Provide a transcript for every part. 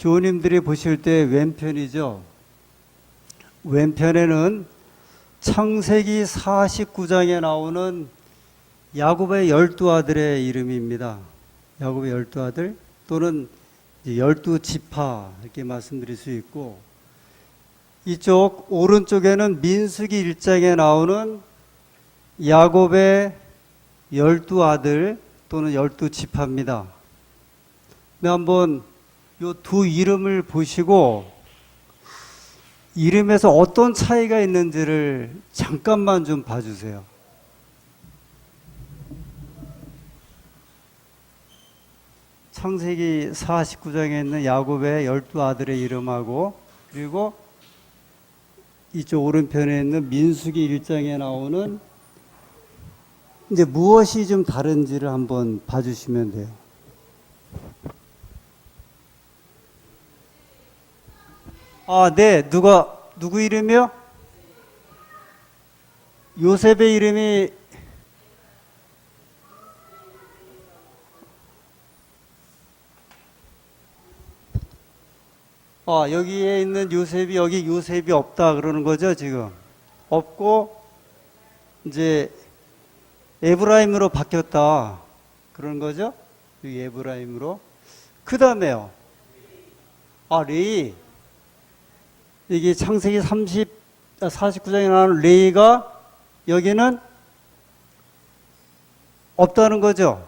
교우님들이 보실 때 왼편이죠. 왼편에는 창세기 49장에 나오는 야곱의 12아들의 이름입니다. 야곱의 12아들 또는 12지파 이렇게 말씀드릴 수 있고, 이쪽 오른쪽에는 민수기 1장에 나오는 야곱의 12아들 또는 12지파입니다. 한번 이 두 이름을 보시고 이름에서 어떤 차이가 있는지를 잠깐만 좀 봐주세요. 창세기 49장에 있는 야곱의 12아들의 이름하고, 그리고 이쪽 오른편에 있는 민수기 1장에 나오는 이제 무엇이 좀 다른지를 한번 봐주시면 돼요. 네. 누구 이름이요? 요셉의 이름이 여기에 있는 요셉이 여기 요셉이 없다 그러는 거죠, 지금. 없고 이제 에브라임으로 바뀌었다 그러는 거죠? 이 에브라임으로. 그 다음에요. 레이. 이게 창세기 49장에 나오는 레이가 여기는 없다는 거죠.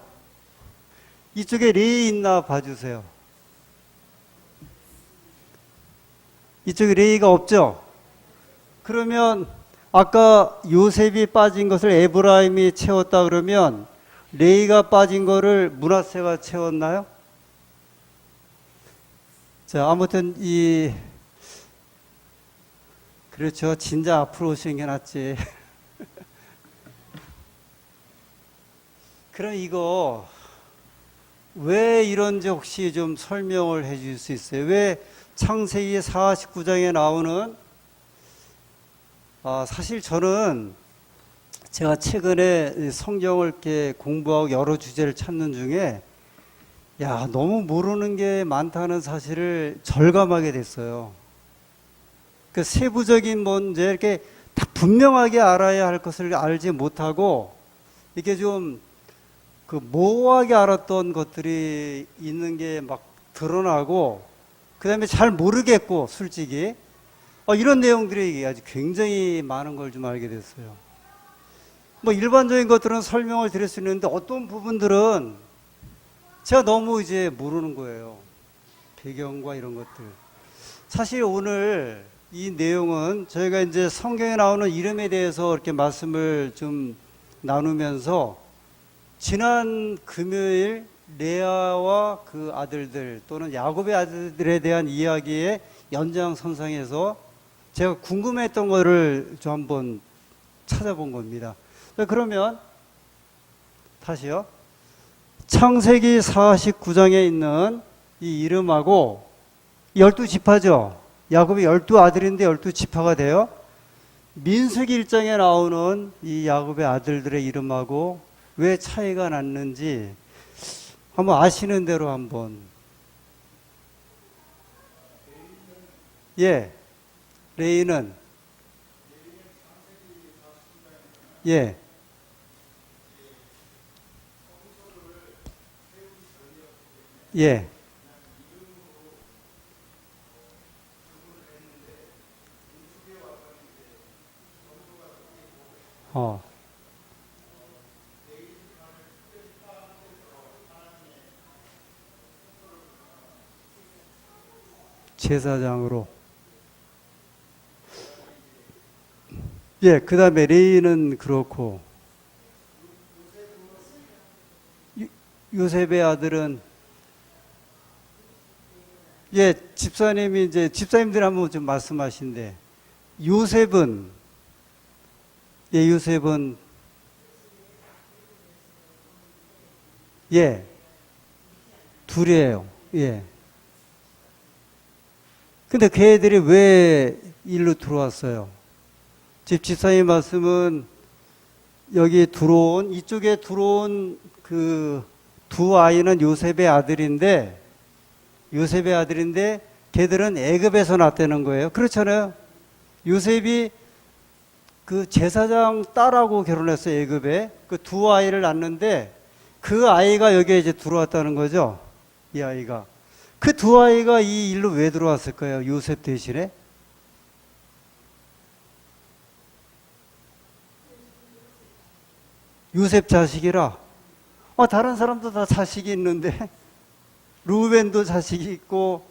이쪽에 레이 있나 봐주세요. 이쪽에 레이가 없죠. 그러면 아까 요셉이 빠진 것을 에브라임이 채웠다 그러면 레이가 빠진 거를 므낫세가 채웠나요? 자, 아무튼 그렇죠. 진짜 앞으로 오시는 게 낫지. 그럼 이거 왜 이런지 혹시 좀 설명을 해 주실 수 있어요? 왜 창세기 49장에 나오는, 사실 저는 제가 최근에 성경을 이렇게 공부하고 여러 주제를 찾는 중에 너무 모르는 게 많다는 사실을 절감하게 됐어요. 그 세부적인 문제 이렇게 다 분명하게 알아야 할 것을 알지 못하고 이렇게 좀 모호하게 알았던 것들이 있는 게 막 드러나고, 그 다음에 잘 모르겠고, 솔직히 이런 내용들이 아주 굉장히 많은 걸 좀 알게 됐어요. 일반적인 것들은 설명을 드릴 수 있는데 어떤 부분들은 제가 너무 이제 모르는 거예요. 배경과 이런 것들. 사실 오늘 이 내용은 저희가 이제 성경에 나오는 이름에 대해서 이렇게 말씀을 좀 나누면서, 지난 금요일 레아와 그 아들들 또는 야곱의 아들들에 대한 이야기의 연장선상에서 제가 궁금했던 거를 좀 한번 찾아본 겁니다. 그러면 다시요. 창세기 49장에 있는 이 이름하고 12지파죠. 야곱이 12아들인데 12지파가 돼요. 민수기 1장에 나오는 이 야곱의 아들들의 이름하고 왜 차이가 났는지 한번 아시는 대로 한번. 레이는 제사장으로. 그 다음에 레이는 그렇고, 요셉의 아들은, 집사님이 이제, 집사님들 한번 좀 말씀하신대. 요셉은, 둘이에요. 근데 그 애들이 왜 일로 들어왔어요? 집사님 말씀은 이쪽에 들어온 그 두 아이는 요셉의 아들인데, 요셉의 아들인데 걔들은 애굽에서 났다는 거예요. 그렇잖아요. 요셉이 그 제사장 딸하고 결혼했어요. 애굽에 그 두 아이를 낳는데 그 아이가 여기에 이제 들어왔다는 거죠. 이 아이가 그 두 아이가 이 일로 왜 들어왔을까요? 요셉 대신에 요셉 자식이라. 다른 사람도 다 자식이 있는데 루벤도 자식이 있고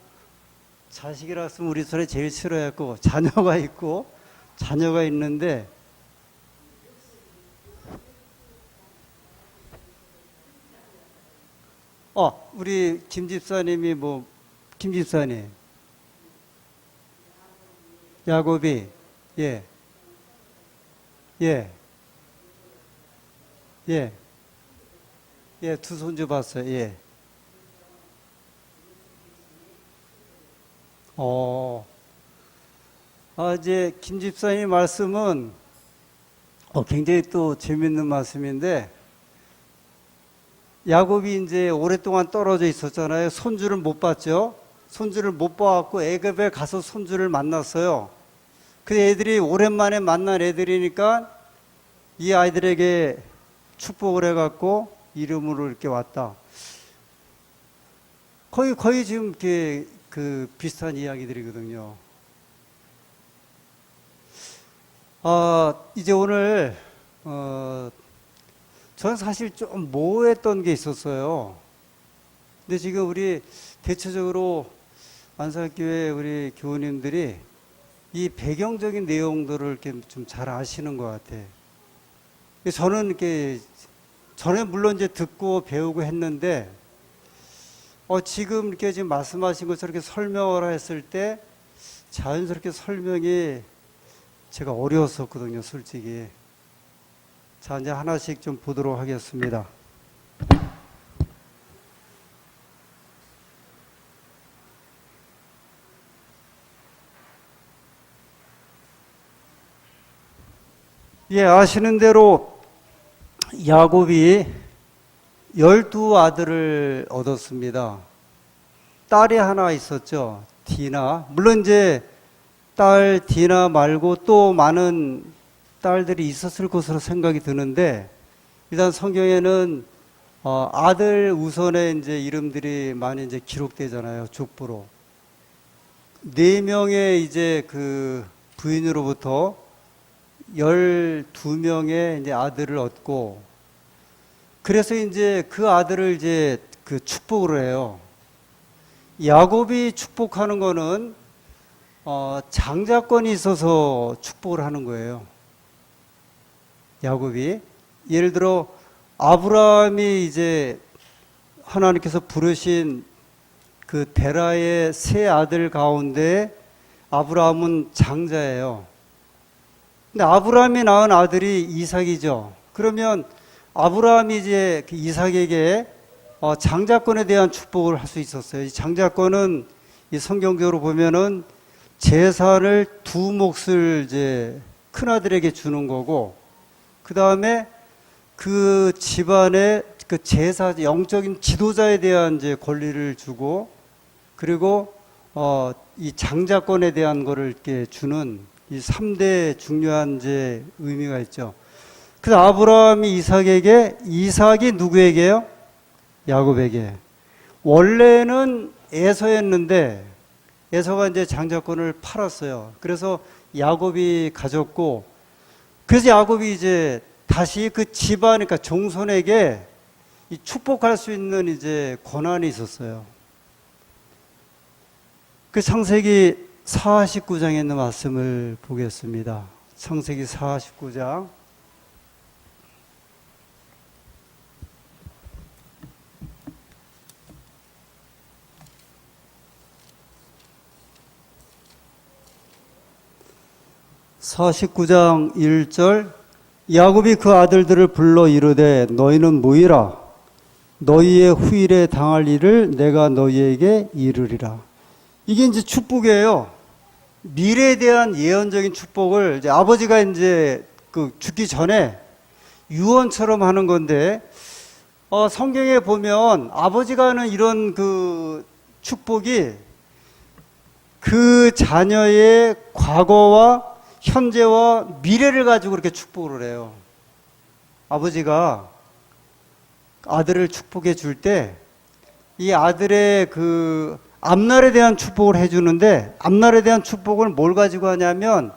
자식이라 했으면 우리 손에 제일 싫어했고 자녀가 있고 자녀가 있는데 우리 김 집사님이 김 집사님 야곱이 예 예, 예, 예, 두 손주 봤어요. 예. 어, 이제 김 집사님 말씀은 굉장히 또 재밌는 말씀인데 야곱이 이제 오랫동안 떨어져 있었잖아요. 손주를 못 봤죠. 손주를 못 봐갖고 애굽에 가서 손주를 만났어요. 그 애들이 오랜만에 만난 애들이니까 이 아이들에게 축복을 해갖고 이름으로 이렇게 왔다. 거의 지금 이렇게 그 비슷한 이야기들이거든요. 이제 오늘 저는 사실 좀 모호했던 게 있었어요. 근데 지금 우리 대체적으로 안산교회 우리 교우님들이 이 배경적인 내용들을 이렇게 좀 잘 아시는 것 같아. 저는 이렇게 전에 물론 이제 듣고 배우고 했는데 지금 이렇게 지금 말씀하신 것처럼 이렇게 설명을 했을 때 자연스럽게 설명이 제가 어려웠었거든요, 솔직히. 자, 이제 하나씩 좀 보도록 하겠습니다. 예, 아시는 대로 야곱이 12아들을 얻었습니다. 딸이 하나 있었죠. 디나. 물론 이제 딸 디나 말고 또 많은 딸들이 있었을 것으로 생각이 드는데 일단 성경에는 아들 우선의 이제 이름들이 많이 이제 기록되잖아요. 족보로. 4명의 이제 그 부인으로부터 12명의 이제 아들을 얻고 그래서 이제 그 아들을 이제 그 축복을 해요. 야곱이 축복하는 거는 장자권이 있어서 축복을 하는 거예요. 야곱이 예를 들어 아브라함이 이제 하나님께서 부르신 그 데라의 세 아들 가운데 아브라함은 장자예요. 근데 아브라함이 낳은 아들이 이삭이죠. 그러면 아브라함이 이제 그 이삭에게 장자권에 대한 축복을 할 수 있었어요. 이 장자권은 이 성경적으로 보면은 재산을 2몫을 이제 큰아들에게 주는 거고, 그 다음에 그 집안의 그 제사, 영적인 지도자에 대한 이제 권리를 주고, 그리고 이 장자권에 대한 거를 이렇게 주는 이 3대 중요한 이제 의미가 있죠. 그래서 아브라함이 이삭에게, 이삭이 누구에게요? 야곱에게. 원래는 에서였는데 에서가 이제 장자권을 팔았어요. 그래서 야곱이 가졌고, 그래서 야곱이 이제 다시 그 집안, 그러니까 종손에게 이 축복할 수 있는 이제 권한이 있었어요. 그 창세기 49장에 있는 말씀을 보겠습니다. 창세기 49장. (49장 1절) 야곱이 그 아들들을 불러 이르되 너희는 모이라. 너희의 후일에 당할 일을 내가 너희에게 이르리라. 이게 이제 축복이에요. 미래에 대한 예언적인 축복을 이제 아버지가 이제 그 죽기 전에 유언처럼 하는 건데, 성경에 보면 아버지가 하는 이런 그 축복이 그 자녀의 과거와 현재와 미래를 가지고 그렇게 축복을 해요. 아버지가 아들을 축복해 줄 때 이 아들의 그 앞날에 대한 축복을 해주는데, 앞날에 대한 축복을 뭘 가지고 하냐면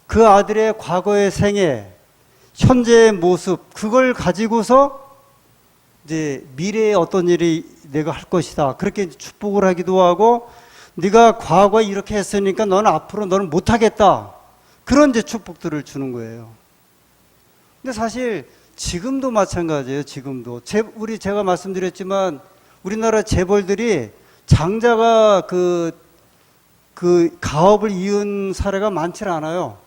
그 아들의 과거의 생애, 현재의 모습, 그걸 가지고서 이제 미래에 어떤 일이 내가 할 것이다, 그렇게 축복을 하기도 하고, 네가 과거에 이렇게 했으니까 너는 앞으로 너는 못하겠다, 그런 이제 축복들을 주는 거예요. 근데 사실 지금도 마찬가지예요. 지금도 제가 말씀드렸지만 우리나라 재벌들이 장자가 그 가업을 이은 사례가 많지 않아요.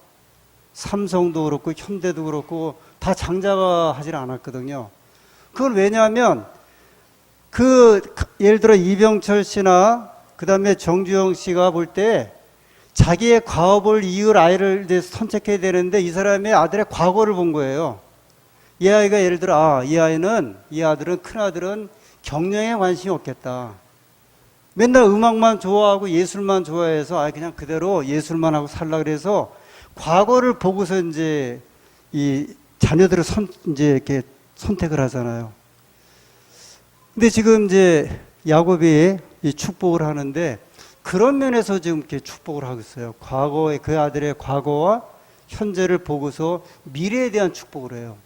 삼성도 그렇고 현대도 그렇고 다 장자가 하질 않았거든요. 그건 왜냐하면 예를 들어 이병철 씨나 그 다음에 정주영 씨가 볼 때 자기의 과업을 이을 아이를 선택해야 되는데 이 사람의 아들의 과거를 본 거예요. 이 아이가 예를 들어 이 아들은 큰아들은 경영에 관심이 없겠다, 맨날 음악만 좋아하고 예술만 좋아해서 그냥 그대로 예술만 하고 살라 그래서 과거를 보고서 이제 이 자녀들을 이제 이렇게 선택을 하잖아요. 근데 지금 이제 야곱이 이 축복을 하는데 그런 면에서 지금 이렇게 축복을 하고 있어요. 과거의 그 아들의 과거와 현재를 보고서 미래에 대한 축복을 해요.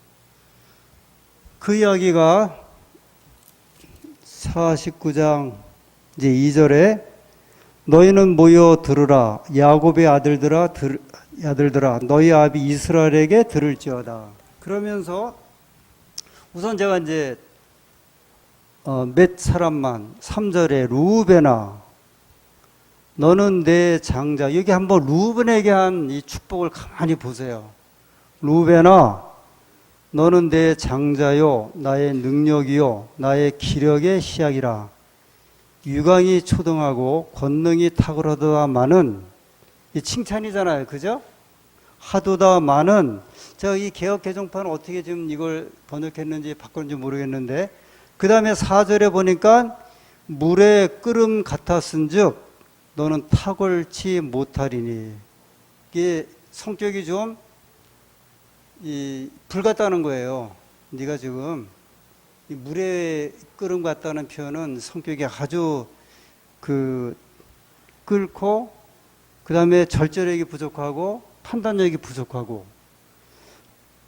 그 이야기가 49장 이제 2절에 너희는 모여 들으라, 야곱의 아들들아 너희 아비 이스라엘에게 들을지어다. 그러면서 우선 제가 이제 몇 사람만 3절에 루벤아 너는 내 장자, 여기 한번 루벤에게 한 이 축복을 가만히 보세요. 루벤아 너는 내 장자요 나의 능력이요 나의 기력의 시작이라. 유강이 초등하고 권능이 탁월하다마는, 이 칭찬이잖아요, 그죠? 하도다마는, 제가 이 개역 개정판은 어떻게 지금 이걸 번역했는지 바꿨는지 모르겠는데, 그 다음에 4절에 보니까 물의 끓음 같았은즉 너는 탁월치 못하리니. 이게 성격이 좀 불 같다는 거예요. 네가 지금 이 물에 끓음 같다는 표현은 성격이 아주 끓고, 그 다음에 절제력이 부족하고 판단력이 부족하고,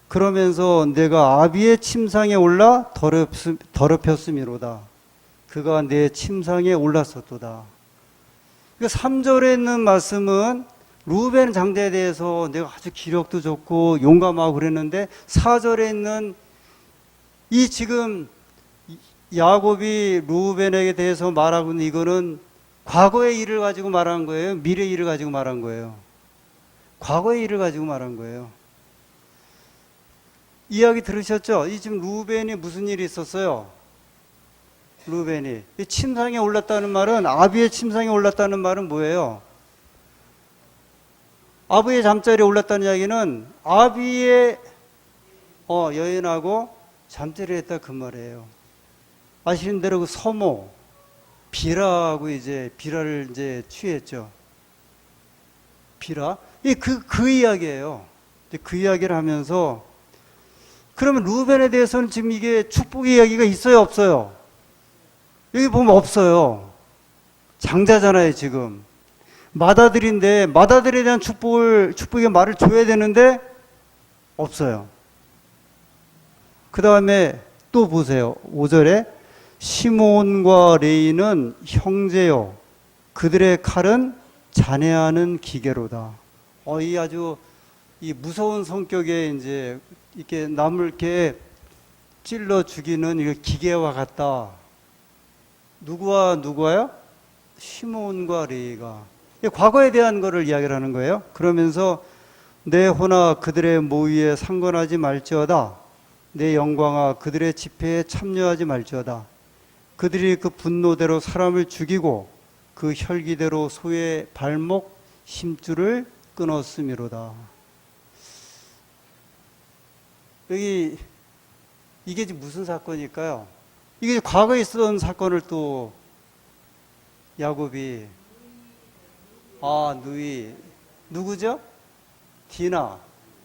그러면서 내가 아비의 침상에 올라 더럽혔음이로다. 그가 내 침상에 올랐었도다. 그러니까 3절에 있는 말씀은 루벤 장자에 대해서 내가 아주 기력도 좋고 용감하고 그랬는데, 4절에 있는 이 지금 야곱이 루벤에게 대해서 말하고 있는 이거는 과거의 일을 가지고 말한 거예요? 미래의 일을 가지고 말한 거예요? 과거의 일을 가지고 말한 거예요. 이야기 들으셨죠? 이 지금 루벤이 무슨 일이 있었어요? 루벤이 침상에 올랐다는 말은, 아비의 침상에 올랐다는 말은 뭐예요? 아비의 잠자리에 올랐다는 이야기는 아비의 여인하고 잠자리를 했다, 그 말이에요. 아시는 대로 그 서모 비라하고 이제 비라를 이제 취했죠. 비라. 그 이야기예요. 그 이야기를 하면서, 그러면 루벤에 대해서는 지금 이게 축복의 이야기가 있어요, 없어요? 여기 보면 없어요. 장자잖아요, 지금. 맏아들인데 맏아들에 대한 축복의 말을 줘야 되는데 없어요. 그 다음에 또 보세요. 5절에 시몬과 레이는 형제요 그들의 칼은 잔해하는 기계로다. 이 아주 이 무서운 성격에 이제 이렇게 남을 이렇게 찔러 죽이는 이 기계와 같다. 누구와요? 시몬과 레이가. 과거에 대한 거를 이야기를 하는 거예요. 그러면서 내 호나 그들의 모의에 상관하지 말지어다. 내 영광아 그들의 집회에 참여하지 말지어다. 그들이 그 분노대로 사람을 죽이고 그 혈기대로 소의 발목 심줄을 끊었음이로다. 여기 이게 무슨 사건일까요? 이게 과거에 있었던 사건을 또 야곱이 누이 누구죠? 디나.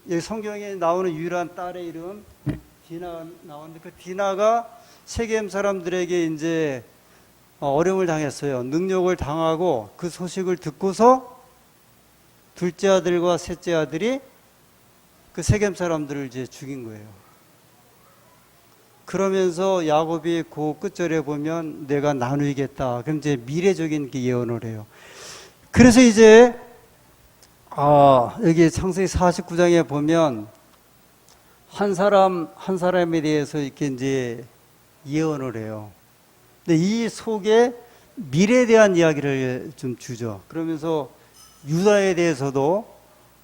여기 성경에 나오는 유일한 딸의 이름 디나 나오는데 그 디나가 세겜 사람들에게 이제 어려움을 당했어요. 능욕을 당하고 그 소식을 듣고서 둘째 아들과 셋째 아들이 그 세겜 사람들을 이제 죽인 거예요. 그러면서 야곱이 그 끝절에 보면 내가 나누겠다. 그럼 이제 미래적인 예언을 해요. 그래서 이제 여기 창세기 49장에 보면 한 사람에 대해서 이렇게 이제 예언을 해요. 근데 이 속에 미래에 대한 이야기를 좀 주죠. 그러면서 유다에 대해서도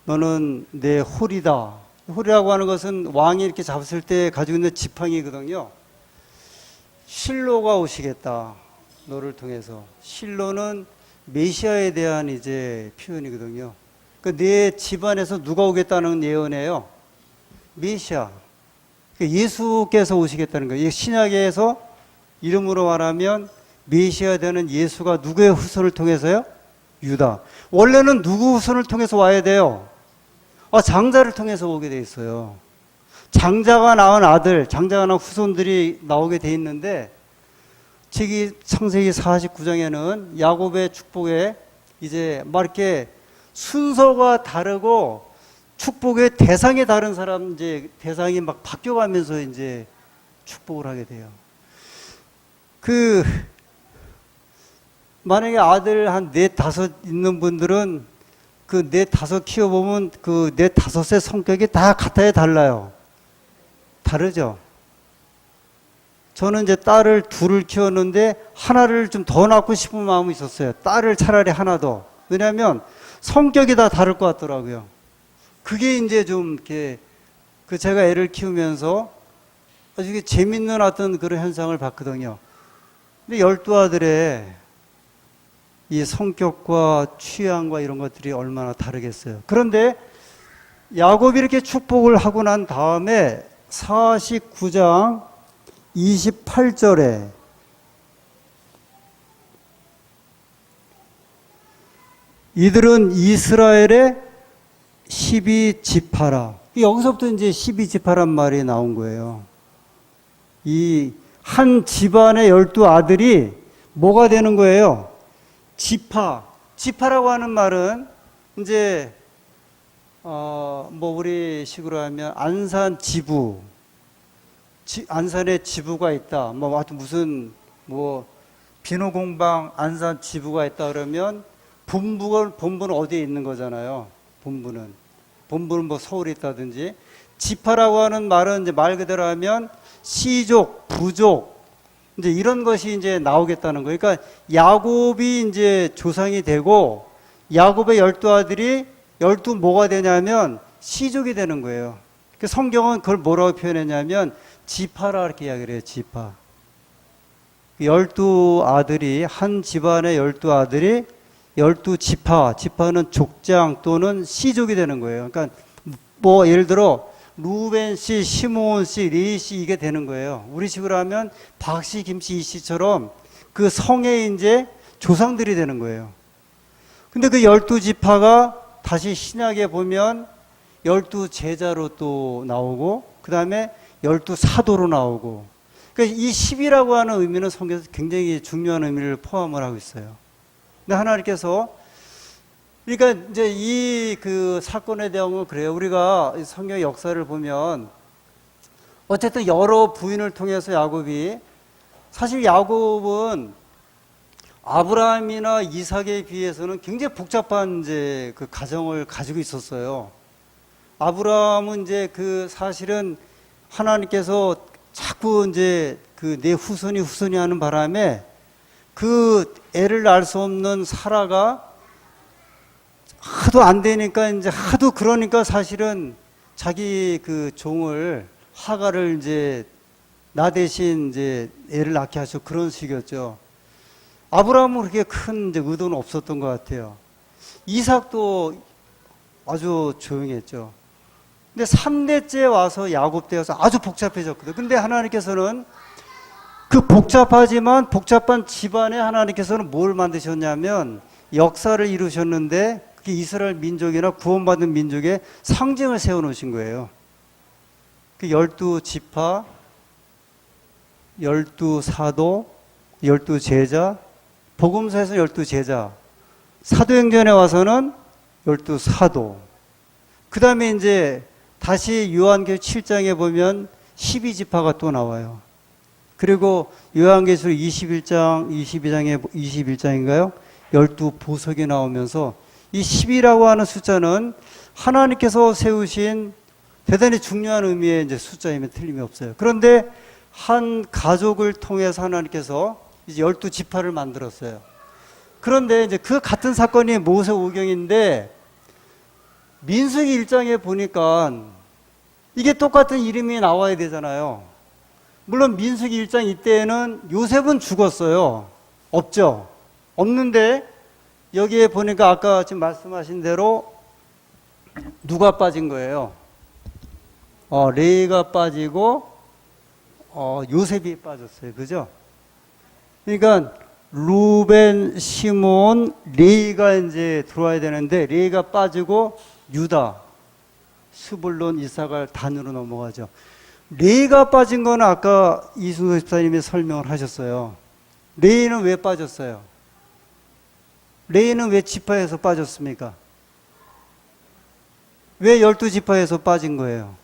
너는 내 홀이다. 홀이라고 하는 것은 왕이 이렇게 잡았을 때 가지고 있는 지팡이거든요. 실로가 오시겠다. 너를 통해서. 실로는 메시아에 대한 이제 표현이거든요. 그러니까 내 집안에서 누가 오겠다는 예언이에요. 메시아. 그러니까 예수께서 오시겠다는 거예요. 신약에서 이름으로 말하면 메시아 되는 예수가 누구의 후손을 통해서요? 유다. 원래는 누구 후손을 통해서 와야 돼요? 장자를 통해서 오게 돼 있어요. 장자가 낳은 아들, 장자가 낳은 후손들이 나오게 돼 있는데 창세기 49장에는 야곱의 축복에 이제 막 이렇게 순서가 다르고 축복의 대상이 다른 사람 이제 대상이 막 바뀌어가면서 이제 축복을 하게 돼요. 만약에 아들 한 4, 5 있는 분들은 그 4, 5 키워보면 그 4, 5의 성격이 다 같아야 달라요. 다르죠? 저는 이제 딸을 2을 키웠는데 하나를 좀 더 낳고 싶은 마음이 있었어요. 딸을 차라리 하나 더. 왜냐하면 성격이 다 다를 것 같더라고요. 그게 이제 좀 이렇게 제가 애를 키우면서 아주 재밌는 어떤 그런 현상을 봤거든요. 근데 12아들의 이 성격과 취향과 이런 것들이 얼마나 다르겠어요. 그런데 야곱이 이렇게 축복을 하고 난 다음에 49장 28절에 이들은 이스라엘의 12지파라. 여기서부터 이제 12지파란 말이 나온 거예요. 이 한 집안의 12아들이 뭐가 되는 거예요? 지파. 지파라고 하는 말은 이제 우리 식으로 하면 안산 지부. 안산에 지부가 있다. 하여튼 무슨 비누공방 안산 지부가 있다 그러면 본부는 어디에 있는 거잖아요. 본부는 서울에 있다든지. 지파라고 하는 말은 이제 말 그대로 하면 시족, 부족, 이제 이런 것이 이제 나오겠다는 거예요. 그러니까 야곱이 이제 조상이 되고 야곱의 12아들이 12 뭐가 되냐면 시족이 되는 거예요. 성경은 그걸 뭐라고 표현했냐면 지파라 이렇게 이야기를 해요. 지파. 12아들이 한 집안의 12아들이 12지파, 지파는 족장 또는 시족이 되는 거예요. 그러니까 예를 들어 루벤 씨, 시몬 씨, 레위 씨 이게 되는 거예요. 우리 식으로 하면 박 씨, 김 씨, 이 씨처럼 그 성의 이제 조상들이 되는 거예요. 근데 그 12지파가 다시 신약에 보면 12제자로 또 나오고 그 다음에 12사도로 나오고, 그러니까 이 10이라고 하는 의미는 성경에서 굉장히 중요한 의미를 포함을 하고 있어요. 근데 하나님께서 그러니까 이제 이 사건에 대한 건 그래요. 우리가 성경 역사를 보면 어쨌든 여러 부인을 통해서 야곱이, 사실 야곱은 아브라함이나 이삭에 비해서는 굉장히 복잡한 이제 그 가정을 가지고 있었어요. 아브라함은 이제 사실은 하나님께서 자꾸 이제 내 후손이 하는 바람에 애를 낳을 수 없는 사라가 하도 안 되니까 이제 하도 그러니까 사실은 자기 종을 하가를 이제 나 대신 이제 애를 낳게 하셔, 그런 식이었죠. 아브라함은 그렇게 큰 이제 의도는 없었던 것 같아요. 이삭도 아주 조용했죠. 근데 3대째 와서 야곱 때여서 아주 복잡해졌거든요. 근데 하나님께서는 그 복잡하지만 복잡한 집안에 하나님께서는 뭘 만드셨냐면 역사를 이루셨는데 그게 이스라엘 민족이나 구원받은 민족의 상징을 세워놓으신 거예요. 그 12지파, 12사도, 12제자, 복음서에서 12제자, 사도행전에 와서는 12사도. 그 다음에 이제 다시 요한계시록 7장에 보면 12지파가 또 나와요. 그리고 요한계시록 21장, 21장인가요? 12보석이 나오면서 이 10이라고 하는 숫자는 하나님께서 세우신 대단히 중요한 의미의 이제 숫자임에 틀림이 없어요. 그런데 한 가족을 통해서 하나님께서 이제 12지파를 만들었어요. 그런데 이제 그 같은 사건이 모세오경인데 민수기 1장에 보니까 이게 똑같은 이름이 나와야 되잖아요. 물론 민수기 1장 이때에는 요셉은 죽었어요. 없죠. 없는데 여기에 보니까 아까 지금 말씀하신 대로 누가 빠진 거예요? 레이가 빠지고 요셉이 빠졌어요. 그죠? 그러니까 루벤, 시몬, 레이가 이제 들어와야 되는데 레이가 빠지고 유다, 스불론, 이사갈, 단으로 넘어가죠. 레이가 빠진 거는 아까 이순호 집사님이 설명을 하셨어요. 레이는 왜 빠졌어요? 레이는 왜 지파에서 빠졌습니까? 왜 12지파에서 빠진 거예요?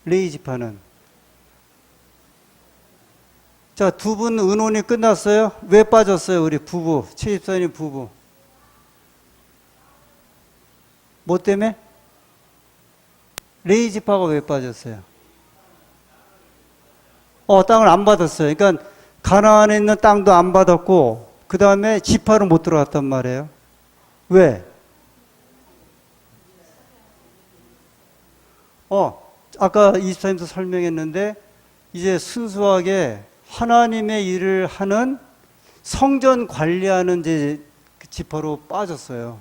레이 지파는. 자, 두 분 의논이 끝났어요? 왜 빠졌어요? 우리 부부, 최 집사님 부부. 뭐 때문에? 레이 지파가 왜 빠졌어요? 땅을 안 받았어요. 그러니까 가나안에 있는 땅도 안 받았고 그 다음에 지파로 못 들어갔단 말이에요. 왜? 아까 이집사님도 설명했는데 이제 순수하게 하나님의 일을 하는 성전 관리하는 이제 지파로 빠졌어요.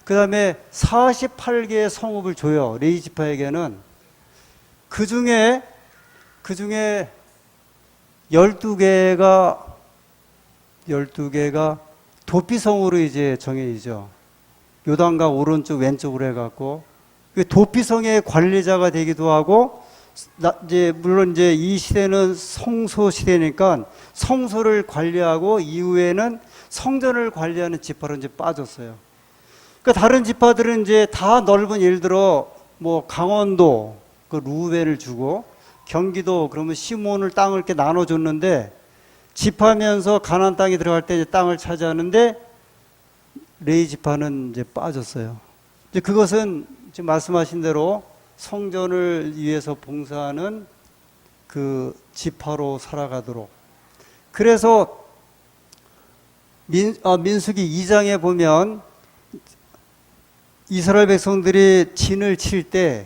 그 다음에 48개의 성읍을 줘요. 레이 지파에게는. 그 중에 12개가 도피성으로 이제 정해지죠. 요단강 오른쪽 왼쪽으로 해갖고 도피성의 관리자가 되기도 하고 물론 이제 이 시대는 성소 시대니까 성소를 관리하고 이후에는 성전을 관리하는 지파로 이제 빠졌어요. 그러니까 다른 지파들은 이제 다 넓은, 예를 들어 뭐 강원도 그 루벤을 주고 경기도 그러면 시몬을 땅을 이렇게 나눠줬는데 지파면서 가나안 땅에 들어갈 때 이제 땅을 차지하는데 레이 지파는 이제 빠졌어요. 이제 그것은 지금 말씀하신 대로 성전을 위해서 봉사하는 그 지파로 살아가도록. 그래서 민수기 2장에 보면 이스라엘 백성들이 진을 칠 때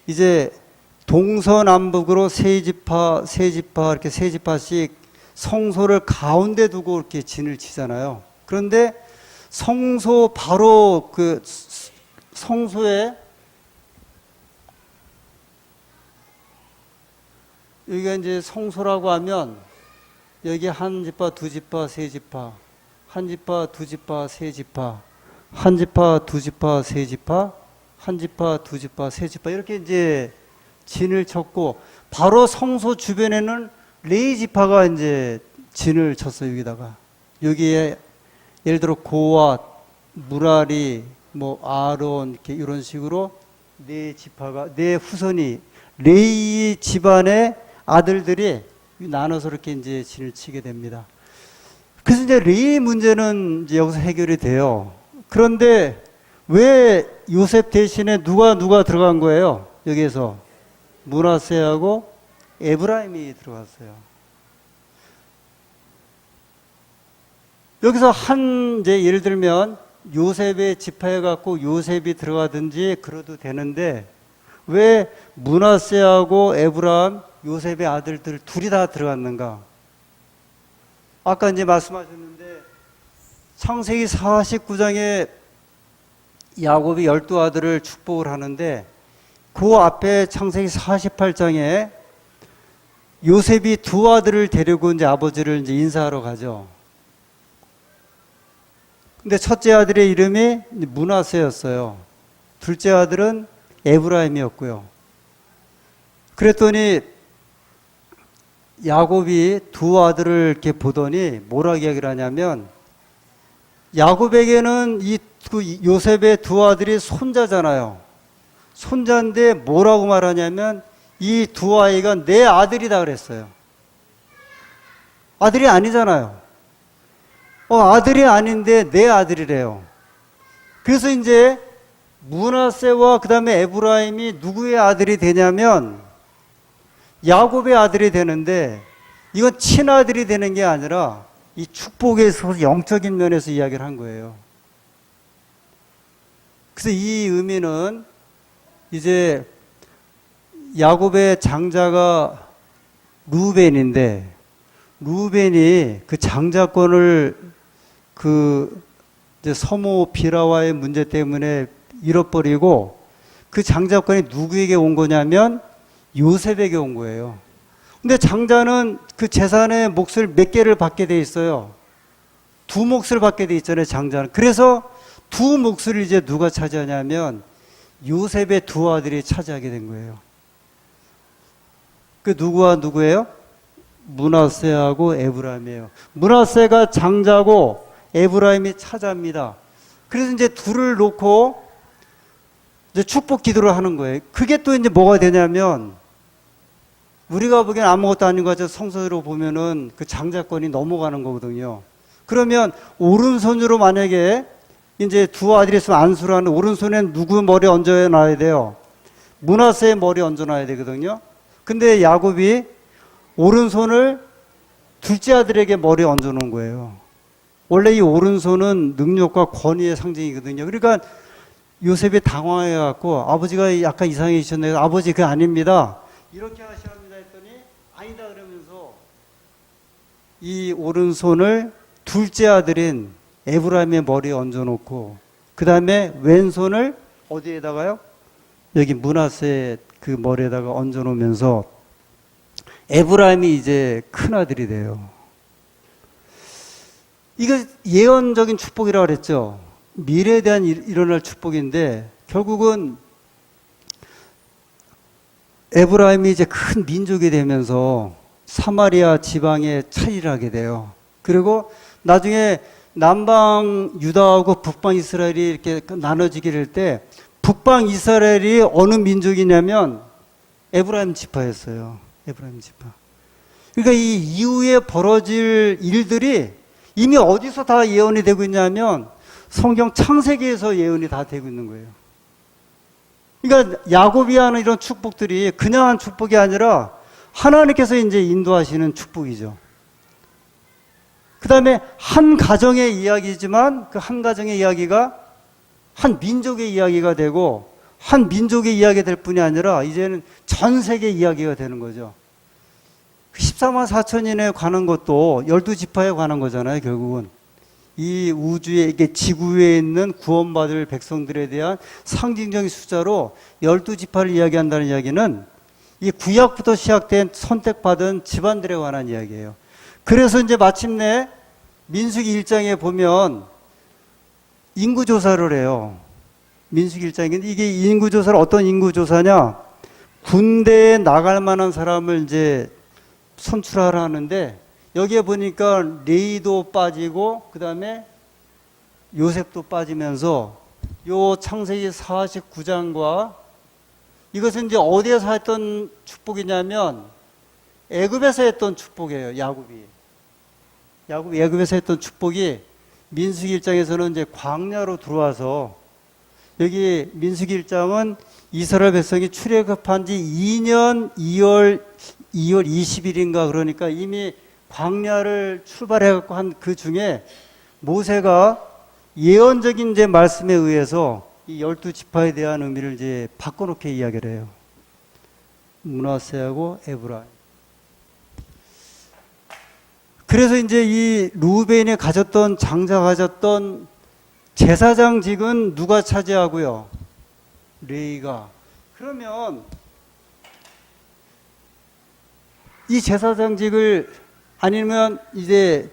이제 동서남북으로 세 지파 이렇게 세 지파씩 성소를 가운데 두고 이렇게 진을 치잖아요. 그런데 성소 바로 그 성소에 여기가 이제 성소라고 하면 여기 한 지파, 두 지파, 세 지파, 한 지파, 두 지파, 세 지파, 한 지파, 두 지파, 세 지파, 한 지파, 두 지파, 세 지파 이렇게 이제 진을 쳤고 바로 성소 주변에는 레이 지파가 이제 진을 쳤어요. 여기에 예를 들어 고앗, 무라리, 뭐 아론 이렇게 이런 식으로 네 지파가 네 후손이 레이 집안의 아들들이 나눠서 이렇게 이제 진을 치게 됩니다. 그래서 이제 레이 문제는 이제 여기서 해결이 돼요. 그런데 왜 요셉 대신에 누가 들어간 거예요? 여기에서 므낫세하고 에브라임이 들어갔어요. 여기서 이제 예를 들면 요셉의 지파에 갖고 요셉이 들어가든지 그래도 되는데 왜 므낫세하고 에브라임, 요셉의 아들들 둘이 다 들어갔는가? 아까 이제 말씀하셨는데 창세기 49장에 야곱이 12아들을 축복을 하는데 그 앞에 창세기 48장에 요셉이 두 아들을 데리고 이제 아버지를 이제 인사하러 가죠. 근데 첫째 아들의 이름이 므낫세였어요. 둘째 아들은 에브라임이었고요. 그랬더니 야곱이 두 아들을 이렇게 보더니 뭐라고 이야기를 하냐면, 야곱에게는 이 요셉의 두 아들이 손자잖아요. 손자인데 뭐라고 말하냐면 이 두 아이가 내 아들이다 그랬어요. 아들이 아니잖아요. 아들이 아닌데 내 아들이래요. 그래서 이제 므낫세와 그 다음에 에브라임이 누구의 아들이 되냐면 야곱의 아들이 되는데, 이건 친아들이 되는 게 아니라 이 축복에 있어서 영적인 면에서 이야기를 한 거예요. 그래서 이 의미는 이제 야곱의 장자가 루벤인데, 루벤이 그 장자권을 그 이제 서모 비라와의 문제 때문에 잃어버리고, 그 장자권이 누구에게 온 거냐면 요셉에게 온 거예요. 근데 장자는 그 재산의 몫을 몇 개를 받게 돼 있어요. 두 몫을 받게 돼 있잖아요, 장자는. 그래서 두 몫을 이제 누가 차지하냐면 요셉의 두 아들이 차지하게 된 거예요. 그 누구와 누구예요? 므낫세하고 에브라임이에요. 므낫세가 장자고 에브라임이 차자입니다. 그래서 이제 둘을 놓고 이제 축복 기도를 하는 거예요. 그게 또 이제 뭐가 되냐면, 우리가 보기엔 아무것도 아닌 것 같아서 성서로 보면은 그 장자권이 넘어가는 거거든요. 그러면 오른손으로 만약에 이제 두 아들이 있으면 안수라는, 오른손에 누구 머리 얹어 놔야 돼요? 므낫세의 머리 얹어 놔야 되거든요. 근데 야곱이 오른손을 둘째 아들에게 머리에 얹어 놓은 거예요. 원래 이 오른손은 능력과 권위의 상징이거든요. 그러니까 요셉이 당황해갖고, 아버지가 약간 이상해지셨네요. 아버지, 그게 아닙니다. 이렇게 하셔야 합니다 했더니 아니다 그러면서 이 오른손을 둘째 아들인 에브라임의 머리에 얹어놓고, 그 다음에 왼손을 어디에다가요? 여기 므낫세 그 머리에다가 얹어놓으면서 에브라임이 이제 큰 아들이 돼요. 이거 예언적인 축복이라고 그랬죠. 미래에 대한 일어날 축복인데, 결국은 에브라임이 이제 큰 민족이 되면서 사마리아 지방에 차지를 하게 돼요. 그리고 나중에 남방 유다하고 북방 이스라엘이 이렇게 나눠지게 될 때, 북방 이스라엘이 어느 민족이냐면 에브라임 지파였어요. 에브라임 지파. 그러니까 이 이후에 벌어질 일들이 이미 어디서 다 예언이 되고 있냐면 성경 창세기에서 예언이 다 되고 있는 거예요. 그러니까 야곱이 하는 이런 축복들이 그냥 한 축복이 아니라 하나님께서 이제 인도하시는 축복이죠. 그 다음에 한 가정의 이야기지만 그 한 가정의 이야기가 한 민족의 이야기가 되고, 한 민족의 이야기가 될 뿐이 아니라 이제는 전 세계 이야기가 되는 거죠. 14만 4천인에 관한 것도 12지파에 관한 거잖아요, 결국은. 이 우주에, 이게 지구에 있는 구원받을 백성들에 대한 상징적인 숫자로 12지파를 이야기한다는 이야기는 이 구약부터 시작된 선택받은 집안들에 관한 이야기예요. 그래서 이제 마침내 민수기 1장에 보면 인구조사를 해요. 민수기 1장인데 이게 인구조사를 어떤 인구조사냐? 군대에 나갈 만한 사람을 이제 선출하라 하는데, 여기에 보니까 레이도 빠지고 그 다음에 요셉도 빠지면서 요 창세기 49장과 이것은 이제 어디에서 했던 축복이냐면 애굽에서 했던 축복이에요. 야곱이 애굽에서 했던 축복이 민수기 1장에서는 이제 광야로 들어와서, 여기 민수기 1장은 이스라엘 백성이 출애굽한 지 2년 2월 20일인가, 그러니까 이미 광야를 출발해갖고 한 그 중에 모세가 예언적인 이제 말씀에 의해서 이 12지파에 대한 의미를 이제 바꿔놓게 이야기를 해요. 므낫세하고 에브라임. 그래서 이제 이 루벤이 가졌던, 장자가 가졌던 제사장직은 누가 차지하고요? 레이가. 그러면 이 제사장직을 아니면 이제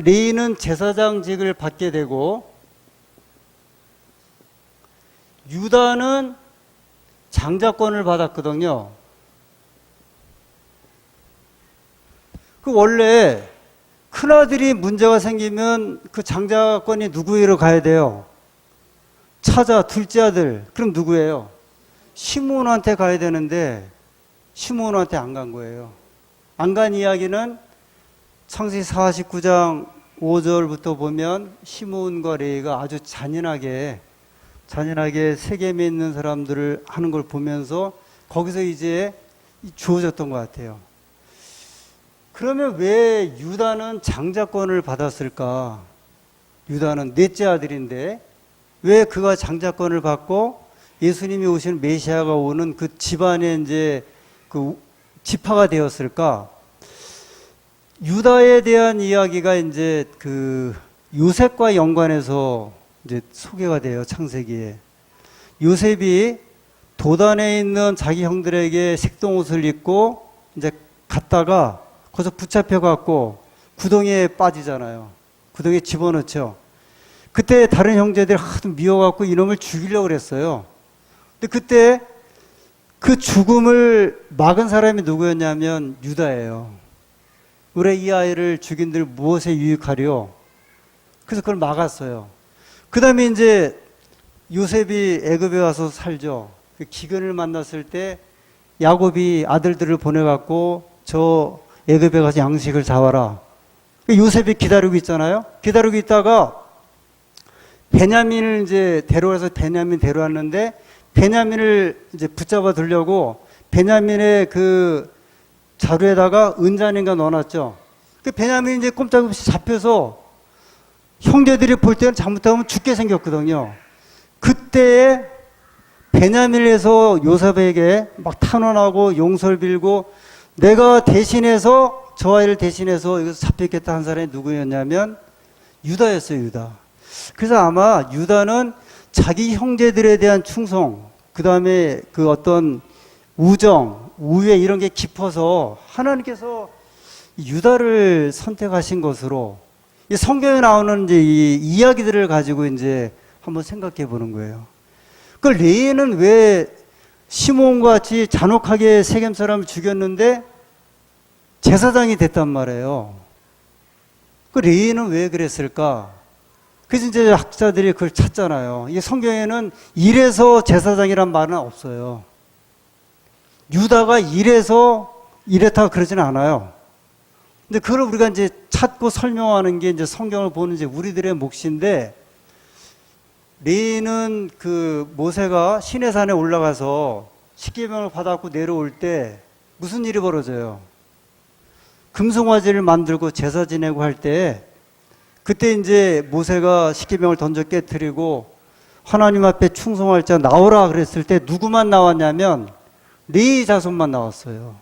레위는 제사장직을 받게 되고 유다는 장자권을 받았거든요. 그 원래 큰아들이 문제가 생기면 그 장자권이 누구에게로 가야 돼요? 둘째 아들. 그럼 누구예요? 시므온한테 가야 되는데 시므온한테 안 간 거예요. 안 간 이야기는 창세기 49장 5절부터 보면 시므온과 레위가 아주 잔인하게 세겜에 있는 사람들을 하는 걸 보면서 거기서 이제 주어졌던 것 같아요. 그러면 왜 유다는 장자권을 받았을까? 유다는 넷째 아들인데 왜 그가 장자권을 받고 예수님이 오시는 메시아가 오는 그 집안에 이제 그 지파가 되었을까? 유다에 대한 이야기가 이제 그 요셉과 연관해서 이제 소개가 돼요, 창세기에. 요셉이 도단에 있는 자기 형들에게 색동옷을 입고 이제 갔다가 거기서 붙잡혀갖고 구덩이에 빠지잖아요. 구덩이에 집어넣죠. 그때 다른 형제들이 하도 미워갖고 이놈을 죽이려고 그랬어요. 근데 그때 그 죽음을 막은 사람이 누구였냐면 유다예요. 우리 이 아이를 죽인들 무엇에 유익하리요? 그래서 그걸 막았어요. 그 다음에 이제 요셉이 애굽에 와서 살죠. 그 기근을 만났을 때 야곱이 아들들을 보내갖고 저 애굽에 가서 양식을 사와라. 요셉이 기다리고 있잖아요. 기다리고 있다가 베냐민을 이제 데려와서 베냐민 데려왔는데 베냐민을 이제 붙잡아 두려고 베냐민의 그 자루에다가 은잔인가 넣어놨죠. 그 베냐민이 이제 꼼짝없이 잡혀서 형제들이 볼 때는 잘못하면 죽게 생겼거든요. 그때에 베냐민에서 요셉에게 막 탄원하고 용서를 빌고 내가 대신해서 저 아이를 대신해서 여기서 잡혔겠다 한 사람이 누구였냐면 유다였어요. 유다. 그래서 아마 유다는 자기 형제들에 대한 충성, 그 다음에 그 어떤 우정, 우애 이런 게 깊어서 하나님께서 유다를 선택하신 것으로 이 성경에 나오는 이제 이 이야기들을 가지고 이제 한번 생각해 보는 거예요. 그 레위는 왜 시므온과 같이 잔혹하게 세겜 사람을 죽였는데 제사장이 됐단 말이에요. 그 레위는 왜 그랬을까? 그래서 이제 학자들이 그걸 찾잖아요. 이 성경에는 이래서 제사장이란 말은 없어요. 유다가 이래서 이랬다 그러지는 않아요. 근데 그걸 우리가 이제 찾고 설명하는 게 이제 성경을 보는 이제 우리들의 몫인데, 레위는 그 모세가 시내산에 올라가서 십계명을 받았고 내려올 때 무슨 일이 벌어져요? 금송아지를 만들고 제사 지내고 할 때, 그때 이제 모세가 십계명을 던져 깨뜨리고 하나님 앞에 충성할 자 나오라 그랬을 때 누구만 나왔냐면 레위 자손만 나왔어요.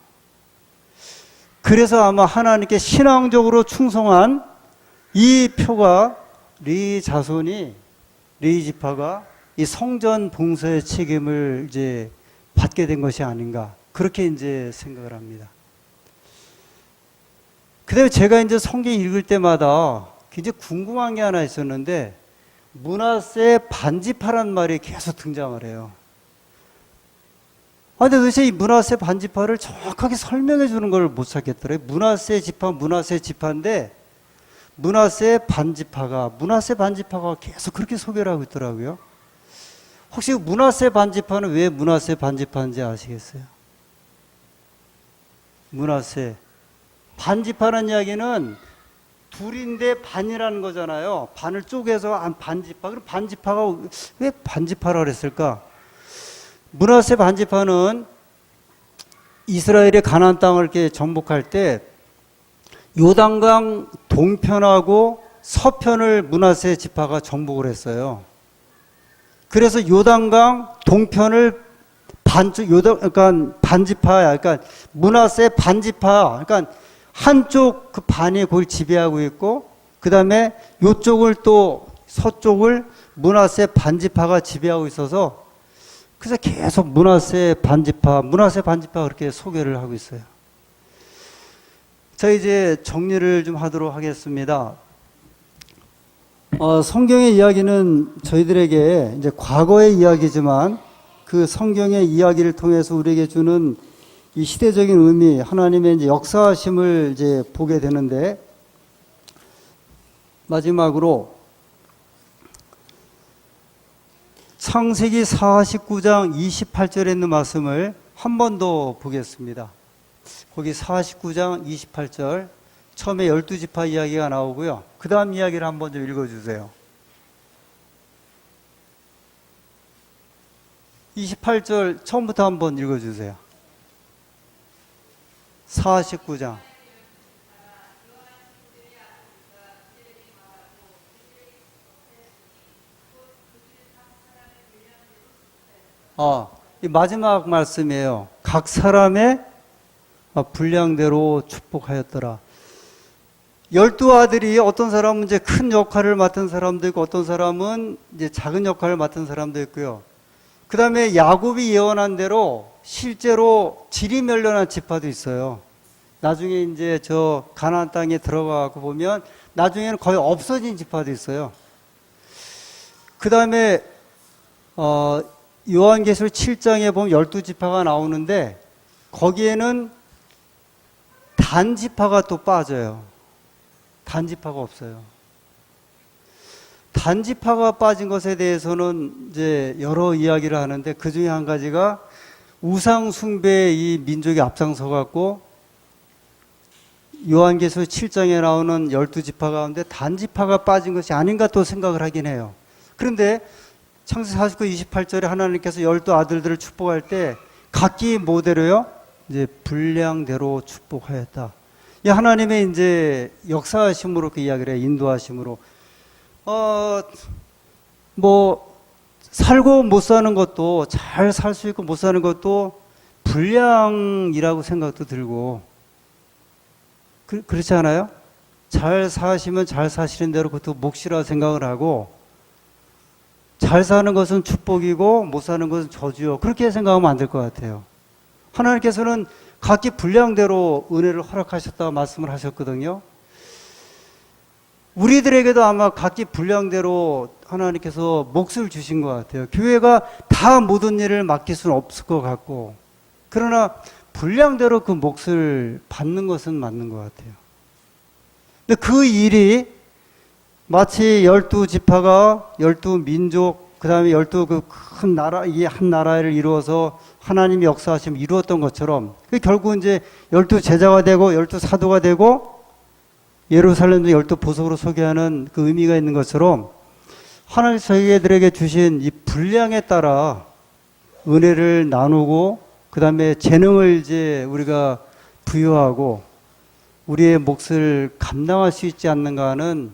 그래서 아마 하나님께 신앙적으로 충성한 이 표가 레위 자손이, 레위 지파가 이 성전 봉사의 책임을 이제 받게 된 것이 아닌가, 그렇게 이제 생각을 합니다. 그다음에 제가 이제 성경 읽을 때마다 굉장히 궁금한 게 하나 있었는데, 므낫세 반지파라는 말이 계속 등장을 해요. 근데 도대체 이 므낫세 반지파를 정확하게 설명해 주는 걸 못 찾겠더라고요. 므낫세 지파인데 므낫세 반지파가 계속 그렇게 소개를 하고 있더라고요. 혹시 므낫세 반지파는 왜 므낫세 반지파인지 아시겠어요? 므낫세 반지파라는 이야기는 둘인데 반이라는 거잖아요. 반을 쪼개서 반지파. 그럼 반지파가 왜 반지파라 그랬을까? 므낫세 반지파는 이스라엘의 가나안 땅을 이렇게 정복할 때 요단강 동편하고 서편을 므낫세 지파가 정복을 했어요. 그래서 요단강 동편을 그러니까 반지파야. 그러니까 므낫세 반지파. 그러니까 한쪽 그 반이 그걸 지배하고 있고, 그 다음에 요쪽을 또 서쪽을 므낫세 반지파가 지배하고 있어서 그래서 계속 문하세 반지파 그렇게 소개를 하고 있어요. 자, 이제 정리를 좀 하도록 하겠습니다. 성경의 이야기는 저희들에게 이제 과거의 이야기지만 그 성경의 이야기를 통해서 우리에게 주는 이 시대적인 의미, 하나님의 이제 역사하심을 이제 보게 되는데, 마지막으로 창세기 49장 28절에 있는 말씀을 한 번 더 보겠습니다. 거기 49장 28절 처음에 12지파 이야기가 나오고요. 그 다음 이야기를 한번 좀 읽어주세요. 28절 처음부터 한번 읽어주세요. 49장. 이 마지막 말씀이에요. 각 사람의 분량대로 축복하였더라. 12아들이 어떤 사람은 이제 큰 역할을 맡은 사람도 있고 어떤 사람은 이제 작은 역할을 맡은 사람도 있고요. 그 다음에 야곱이 예언한 대로 실제로 지리멸렬한 지파도 있어요. 나중에 이제 저 가나안 땅에 들어가고 보면 나중에는 거의 없어진 지파도 있어요. 그 다음에 요한계시록 7장에 보면 12지파가 나오는데 거기에는 단지파가 또 빠져요. 단지파가 없어요. 단지파가 빠진 것에 대해서는 이제 여러 이야기를 하는데 그 중에 한 가지가 우상숭배에 이 민족이 앞장서 갖고 요한계시록 7장에 나오는 12지파 가운데 단지파가 빠진 것이 아닌가 또 생각을 하긴 해요. 그런데 창세기 49, 28절에 하나님께서 12아들들을 축복할 때 각기 뭐대로요? 이제 분량대로 축복하였다. 이 하나님의 이제 역사하심으로 그 이야기를 해요. 인도하심으로. 살고 못 사는 것도 잘 살 수 있고 못 사는 것도 분량이라고 생각도 들고 그렇지 않아요? 잘 사시면 잘 사시는 대로 그것도 몫이라 생각을 하고 잘 사는 것은 축복이고 못 사는 것은 저주요. 그렇게 생각하면 안 될 것 같아요. 하나님께서는 각기 분량대로 은혜를 허락하셨다고 말씀을 하셨거든요. 우리들에게도 아마 각기 분량대로 하나님께서 몫을 주신 것 같아요. 교회가 다 모든 일을 맡길 수는 없을 것 같고 그러나 분량대로 그 몫을 받는 것은 맞는 것 같아요. 근데 그 일이 마치 12지파가 12민족 그 다음에 12 그 큰 나라 이 한 나라를 이루어서 하나님의 역사하심을 이루었던 것처럼 결국 이제 12제자가 되고 12사도가 되고 예루살렘도 12보석으로 소개하는 그 의미가 있는 것처럼 하나님 저희들에게 주신 이 분량에 따라 은혜를 나누고 그 다음에 재능을 이제 우리가 부여하고 우리의 몫을 감당할 수 있지 않는가 하는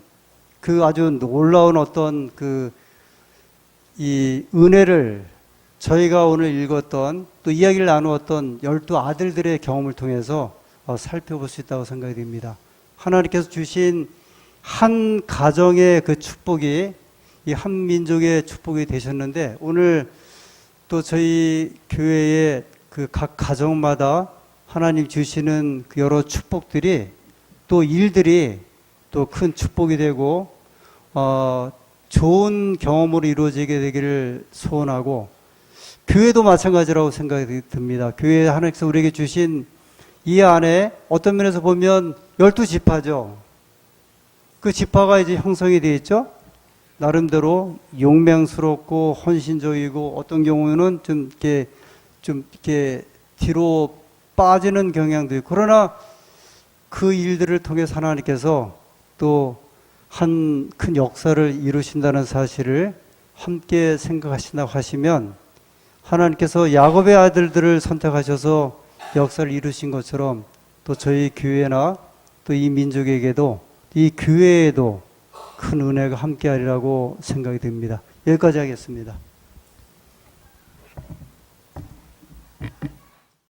그 아주 놀라운 어떤 이 은혜를 저희가 오늘 읽었던 또 이야기를 나누었던 12아들들의 경험을 통해서 살펴볼 수 있다고 생각이 됩니다. 하나님께서 주신 한 가정의 그 축복이 이 한 민족의 축복이 되셨는데 오늘 또 저희 교회의 그 각 가정마다 하나님 주시는 그 여러 축복들이 또 일들이 또 큰 축복이 되고 좋은 경험으로 이루어지게 되기를 소원하고 교회도 마찬가지라고 생각이 듭니다. 교회 하나님께서 우리에게 주신 이 안에 어떤 면에서 보면 12지파죠. 그 지파가 이제 형성이 되어 있죠. 나름대로 용맹스럽고 헌신적이고 어떤 경우에는 좀 이렇게 뒤로 빠지는 경향도 있고 그러나 그 일들을 통해서 하나님께서 또 한 큰 역사를 이루신다는 사실을 함께 생각하신다고 하시면 하나님께서 야곱의 아들들을 선택하셔서 역사를 이루신 것처럼 또 저희 교회나 또 이 민족에게도 이 교회에도 큰 은혜가 함께하리라고 생각이 됩니다. 여기까지 하겠습니다.